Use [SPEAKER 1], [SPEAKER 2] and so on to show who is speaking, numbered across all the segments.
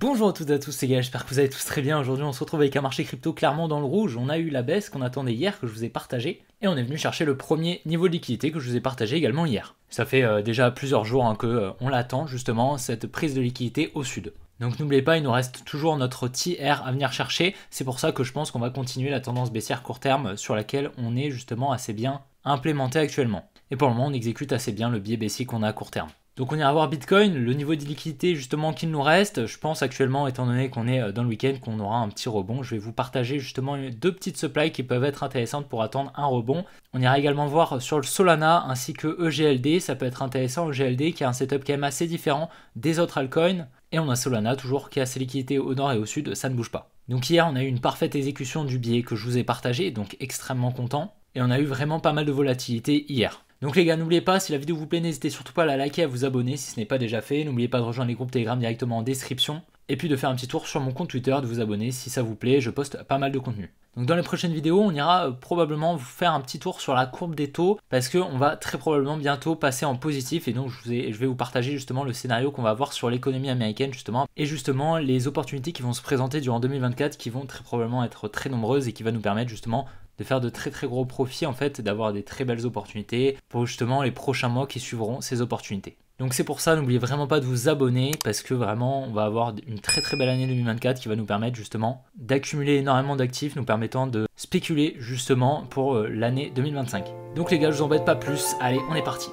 [SPEAKER 1] Bonjour à toutes et à tous les gars, j'espère que vous allez tous très bien. Aujourd'hui on se retrouve avec un marché crypto clairement dans le rouge. On a eu la baisse qu'on attendait hier que je vous ai partagé et on est venu chercher le premier niveau de liquidité que je vous ai partagé également hier. Ça fait déjà plusieurs jours que on l'attend justement, cette prise de liquidité au sud. Donc n'oubliez pas, il nous reste toujours notre TR à venir chercher. C'est pour ça que je pense qu'on va continuer la tendance baissière court terme sur laquelle on est justement assez bien implémenté actuellement. Et pour le moment on exécute assez bien le biais baissier qu'on a à court terme. Donc on ira voir Bitcoin, le niveau de liquidité justement qu'il nous reste. Je pense actuellement, étant donné qu'on est dans le week-end, qu'on aura un petit rebond. Je vais vous partager justement deux petites supplies qui peuvent être intéressantes pour attendre un rebond. On ira également voir sur le Solana ainsi que EGLD. Ça peut être intéressant, EGLD qui a un setup quand même assez différent des autres altcoins. Et on a Solana toujours qui a ses liquidités au nord et au sud, ça ne bouge pas. Donc hier on a eu une parfaite exécution du biais que je vous ai partagé, donc extrêmement content. Et on a eu vraiment pas mal de volatilité hier. Donc les gars, n'oubliez pas, si la vidéo vous plaît, n'hésitez surtout pas à la liker et à vous abonner si ce n'est pas déjà fait. N'oubliez pas de rejoindre les groupes Telegram directement en description. Et puis de faire un petit tour sur mon compte Twitter, de vous abonner si ça vous plaît, je poste pas mal de contenu. Donc dans les prochaines vidéos, on ira probablement vous faire un petit tour sur la courbe des taux parce qu'on va très probablement bientôt passer en positif et donc je vais vous partager justement le scénario qu'on va avoir sur l'économie américaine justement et justement les opportunités qui vont se présenter durant 2024 qui vont très probablement être très nombreuses et qui va nous permettre justement de faire de très très gros profits en fait, d'avoir des très belles opportunités pour justement les prochains mois qui suivront ces opportunités. Donc c'est pour ça, n'oubliez vraiment pas de vous abonner parce que vraiment on va avoir une très très belle année 2024 qui va nous permettre justement d'accumuler énormément d'actifs nous permettant de spéculer justement pour l'année 2025. Donc les gars, je vous embête pas plus, allez on est parti.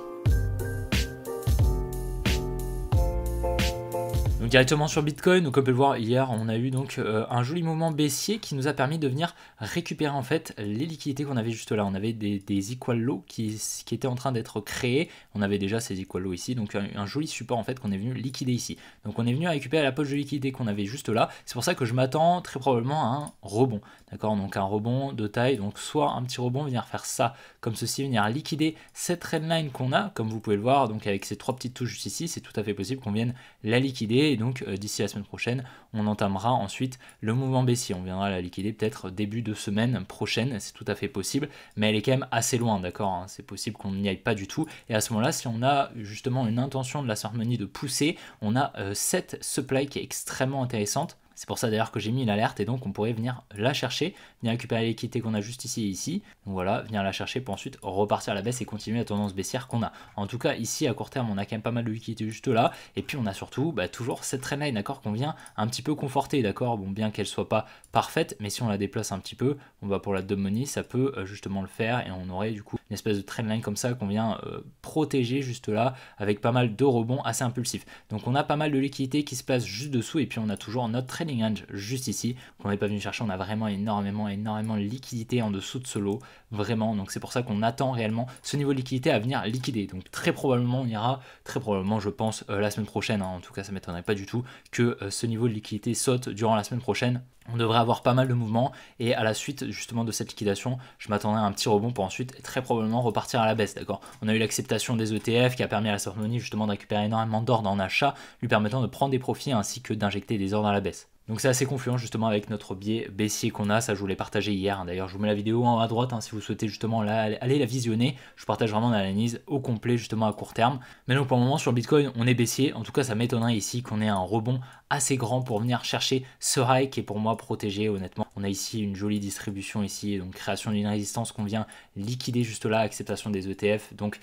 [SPEAKER 1] Donc directement sur Bitcoin, donc comme on peut le voir hier, on a eu donc un joli mouvement baissier qui nous a permis de venir récupérer en fait les liquidités qu'on avait juste là. On avait des equal lows qui étaient en train d'être créés. On avait déjà ces equal lows ici, donc un joli support en fait qu'on est venu liquider ici. Donc on est venu récupérer la poche de liquidité qu'on avait juste là. C'est pour ça que je m'attends très probablement à un rebond. D'accord, donc un rebond de taille, donc soit un petit rebond, venir faire ça comme ceci, venir liquider cette trendline qu'on a, comme vous pouvez le voir, donc avec ces trois petites touches juste ici, c'est tout à fait possible qu'on vienne la liquider. Et donc d'ici la semaine prochaine, on entamera ensuite le mouvement baissier. On viendra la liquider peut-être début de semaine prochaine, c'est tout à fait possible, mais elle est quand même assez loin, d'accord, hein. C'est possible qu'on n'y aille pas du tout. Et à ce moment-là, si on a justement une intention de la cérémonie de pousser, on a cette supply qui est extrêmement intéressante. C'est pour ça d'ailleurs que j'ai mis une alerte et donc on pourrait venir la chercher, venir récupérer la liquidité qu'on a juste ici et ici. Donc voilà, venir la chercher pour ensuite repartir à la baisse et continuer la tendance baissière qu'on a. En tout cas ici à court terme on a quand même pas mal de liquidité juste là. Et puis on a surtout toujours cette trendline, d'accord, qu'on vient un petit peu conforter, d'accord. Bon, bien qu'elle soit pas parfaite, mais si on la déplace un petit peu, on va pour la dumb money, ça peut justement le faire et on aurait du coup une espèce de trendline comme ça qu'on vient protéger juste là avec pas mal de rebonds assez impulsifs. Donc on a pas mal de liquidité qui se place juste dessous et puis on a toujours notre trading range juste ici qu'on n'est pas venu chercher. On a vraiment énormément de liquidité en dessous de ce lot, vraiment. Donc c'est pour ça qu'on attend réellement ce niveau de liquidité à venir liquider. Donc très probablement on ira, très probablement je pense la semaine prochaine, hein. En tout cas ça m'étonnerait pas du tout que ce niveau de liquidité saute durant la semaine prochaine. On devrait avoir pas mal de mouvements et à la suite justement de cette liquidation, je m'attendais à un petit rebond pour ensuite très probablement repartir à la baisse, d'accord. On a eu l'acceptation des ETF qui a permis à la cérémonie justement de récupérer énormément d'ordre en achat, lui permettant de prendre des profits ainsi que d'injecter des ordres à la baisse. Donc c'est assez confluent justement avec notre biais baissier qu'on a, ça je vous l'ai partagé hier, hein. D'ailleurs je vous mets la vidéo en haut à droite, hein, si vous souhaitez justement aller la visionner. Je partage vraiment l'analyse au complet justement à court terme. Mais donc pour le moment sur Bitcoin on est baissier, en tout cas ça m'étonnerait ici qu'on ait un rebond assez grand pour venir chercher ce high qui est pour moi protégé honnêtement. On a ici une jolie distribution ici, donc création d'une résistance qu'on vient liquider juste là, acceptation des ETF, donc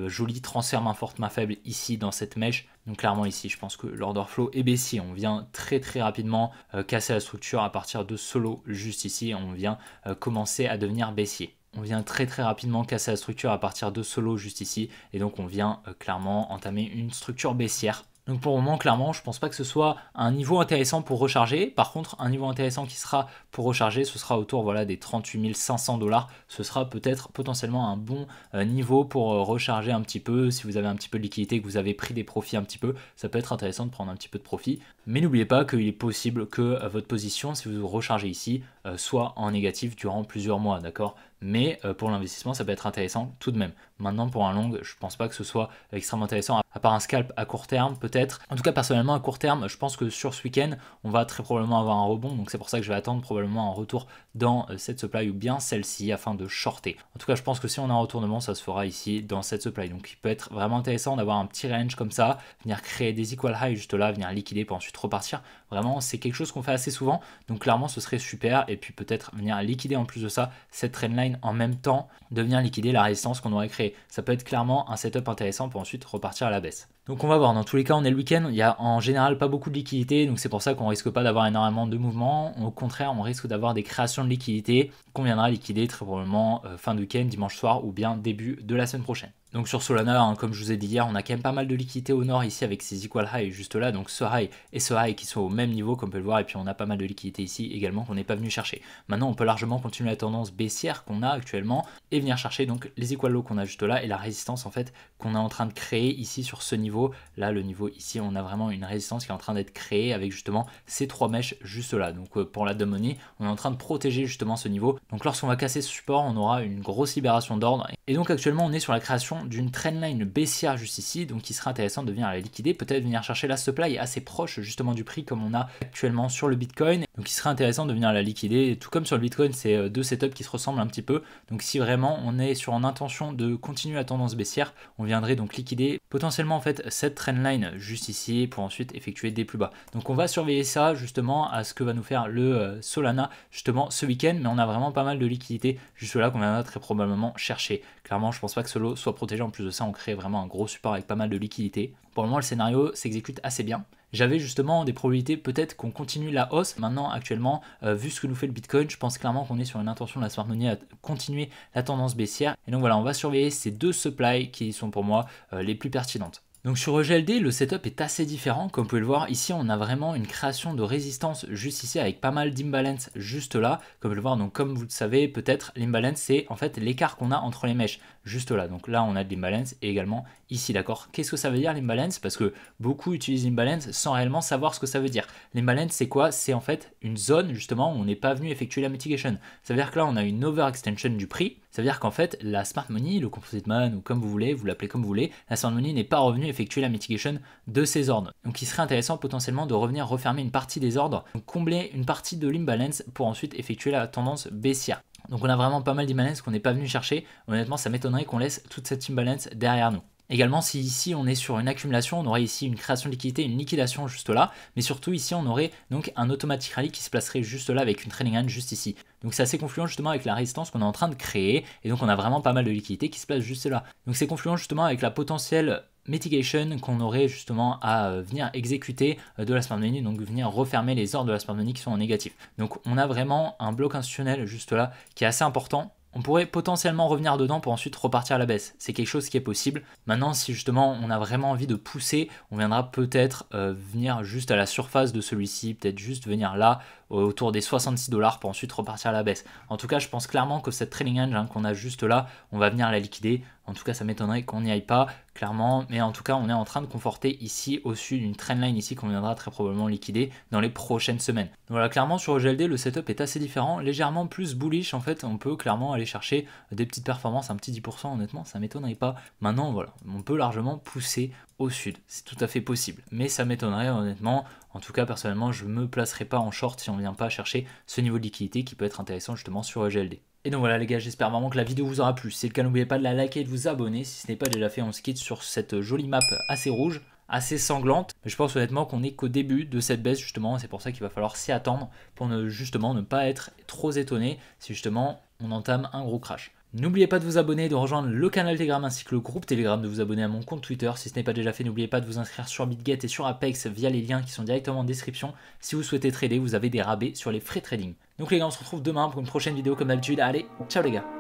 [SPEAKER 1] joli transfert main forte main faible ici dans cette mèche. Donc clairement ici je pense que l'order flow est baissier, on vient très rapidement casser la structure à partir de ce lot juste ici, on vient commencer à devenir baissier. On vient très rapidement casser la structure à partir de ce lot juste ici et donc on vient clairement entamer une structure baissière. Donc pour le moment, clairement, je pense pas que ce soit un niveau intéressant pour recharger. Par contre, un niveau intéressant qui sera pour recharger, ce sera autour voilà, des 38 500 $. Ce sera peut-être potentiellement un bon niveau pour recharger un petit peu. Si vous avez un petit peu de liquidité, que vous avez pris des profits un petit peu, ça peut être intéressant de prendre un petit peu de profit. Mais n'oubliez pas qu'il est possible que votre position, si vous rechargez ici, soit en négatif durant plusieurs mois, d'accord. Mais pour l'investissement, ça peut être intéressant tout de même. Maintenant, pour un long, je pense pas que ce soit extrêmement intéressant, à part un scalp à court terme peut-être. En tout cas, personnellement, à court terme, je pense que sur ce week-end, on va très probablement avoir un rebond. Donc c'est pour ça que je vais attendre probablement un retour dans cette supply ou bien celle-ci afin de shorter. En tout cas, je pense que si on a un retournement, ça se fera ici dans cette supply. Donc il peut être vraiment intéressant d'avoir un petit range comme ça, venir créer des equal high juste là, venir liquider pour ensuite ensuite repartir. Vraiment, c'est quelque chose qu'on fait assez souvent, donc clairement ce serait super. Et puis peut-être venir liquider en plus de ça cette trendline en même temps de venir liquider la résistance qu'on aurait créée. Ça peut être clairement un setup intéressant pour ensuite repartir à la baisse. Donc on va voir, dans tous les cas on est le week-end, il y a en général pas beaucoup de liquidité, donc c'est pour ça qu'on risque pas d'avoir énormément de mouvements. Au contraire, on risque d'avoir des créations de liquidité qu'on viendra liquider très probablement fin de week-end, dimanche soir ou bien début de la semaine prochaine. Donc sur Solana, hein, comme je vous ai dit hier, on a quand même pas mal de liquidité au nord ici avec ces equal high juste là, donc ce high et ce high qui sont au même niveau comme on peut le voir, et puis on a pas mal de liquidité ici également qu'on n'est pas venu chercher. Maintenant on peut largement continuer la tendance baissière qu'on a actuellement et venir chercher donc les equal lows qu'on a juste là et la résistance en fait qu'on est en train de créer ici sur ce niveau. Là le niveau ici, on a vraiment une résistance qui est en train d'être créée avec justement ces trois mèches juste là. Donc pour la dumb money, on est en train de protéger justement ce niveau. Donc lorsqu'on va casser ce support, on aura une grosse libération d'ordre. Et donc actuellement on est sur la création d'une trendline baissière juste ici, donc il sera intéressant de venir la liquider, peut-être venir chercher la supply assez proche justement du prix comme on a actuellement sur le Bitcoin. Donc il serait intéressant de venir la liquider, tout comme sur le Bitcoin, c'est deux setups qui se ressemblent un petit peu. Donc si vraiment on est sur une intention de continuer la tendance baissière, on viendrait donc liquider potentiellement en fait cette trendline juste ici pour ensuite effectuer des plus bas. Donc on va surveiller ça justement à ce que va nous faire le Solana justement ce week-end, mais on a vraiment pas mal de liquidité juste là qu'on viendra très probablement chercher. Clairement je pense pas que ce lot soit protégé, en plus de ça on crée vraiment un gros support avec pas mal de liquidité. Pour le moment le scénario s'exécute assez bien. J'avais justement des probabilités peut-être qu'on continue la hausse. Maintenant actuellement, vu ce que nous fait le Bitcoin, je pense clairement qu'on est sur une intention de la smart money à continuer la tendance baissière. Et donc voilà, on va surveiller ces deux supplies qui sont pour moi les plus pertinentes. Donc sur EGLD, le setup est assez différent. Comme vous pouvez le voir, ici on a vraiment une création de résistance juste ici avec pas mal d'imbalance juste là. Comme vous le voir, donc comme vous le savez peut-être, l'imbalance c'est en fait l'écart qu'on a entre les mèches juste là. Donc là on a de l'imbalance et également ici, d'accord. Qu'est-ce que ça veut dire l'imbalance? Parce que beaucoup utilisent l'imbalance sans réellement savoir ce que ça veut dire. L'imbalance c'est quoi? C'est en fait une zone justement où on n'est pas venu effectuer la mitigation. Ça veut dire que là on a une overextension du prix. Ça veut dire qu'en fait la smart money, le composite man ou comme vous voulez, vous l'appelez comme vous voulez, la smart money n'est pas revenue effectuer la mitigation de ces ordres. Donc il serait intéressant potentiellement de revenir refermer une partie des ordres, donc combler une partie de l'imbalance pour ensuite effectuer la tendance baissière. Donc on a vraiment pas mal d'imbalance qu'on n'est pas venu chercher. Honnêtement ça m'étonnerait qu'on laisse toute cette imbalance derrière nous. Également, si ici on est sur une accumulation, on aurait ici une création de liquidité, une liquidation juste là, mais surtout ici on aurait donc un automatic rally qui se placerait juste là avec une trailing hand juste ici. Donc c'est assez confluent justement avec la résistance qu'on est en train de créer, et donc on a vraiment pas mal de liquidité qui se place juste là. Donc c'est confluent justement avec la potentielle mitigation qu'on aurait justement à venir exécuter de la smart money, donc venir refermer les ordres de la smart money qui sont en négatif. Donc on a vraiment un bloc institutionnel juste là qui est assez important. On pourrait potentiellement revenir dedans pour ensuite repartir à la baisse. C'est quelque chose qui est possible. Maintenant, si justement on a vraiment envie de pousser, on viendra peut-être venir juste à la surface de celui-ci, peut-être juste venir là, autour des 66 $ pour ensuite repartir à la baisse. En tout cas, je pense clairement que cette trailing range qu'on a juste là, on va venir la liquider. En tout cas, ça m'étonnerait qu'on n'y aille pas, clairement. Mais en tout cas, on est en train de conforter ici au-dessus d'une trendline ici qu'on viendra très probablement liquider dans les prochaines semaines. Donc voilà, clairement sur EGLD, le setup est assez différent, légèrement plus bullish en fait. On peut clairement aller chercher des petites performances, un petit 10% honnêtement, ça m'étonnerait pas. Maintenant, voilà, on peut largement pousser au sud, c'est tout à fait possible. Mais ça m'étonnerait honnêtement. En tout cas, personnellement, je ne me placerai pas en short si on ne vient pas chercher ce niveau de liquidité qui peut être intéressant justement sur EGLD. Et donc voilà les gars, j'espère vraiment que la vidéo vous aura plu. Si c'est le cas, n'oubliez pas de la liker et de vous abonner. Si ce n'est pas déjà fait, on se quitte sur cette jolie map assez rouge, assez sanglante. Mais je pense honnêtement qu'on n'est qu'au début de cette baisse justement. C'est pour ça qu'il va falloir s'y attendre pour ne pas être trop étonné si justement on entame un gros crash. N'oubliez pas de vous abonner, de rejoindre le canal Telegram ainsi que le groupe Telegram, de vous abonner à mon compte Twitter. Si ce n'est pas déjà fait, n'oubliez pas de vous inscrire sur BitGet et sur Apex via les liens qui sont directement en description. Si vous souhaitez trader, vous avez des rabais sur les frais trading. Donc les gars, on se retrouve demain pour une prochaine vidéo comme d'habitude. Allez, ciao les gars!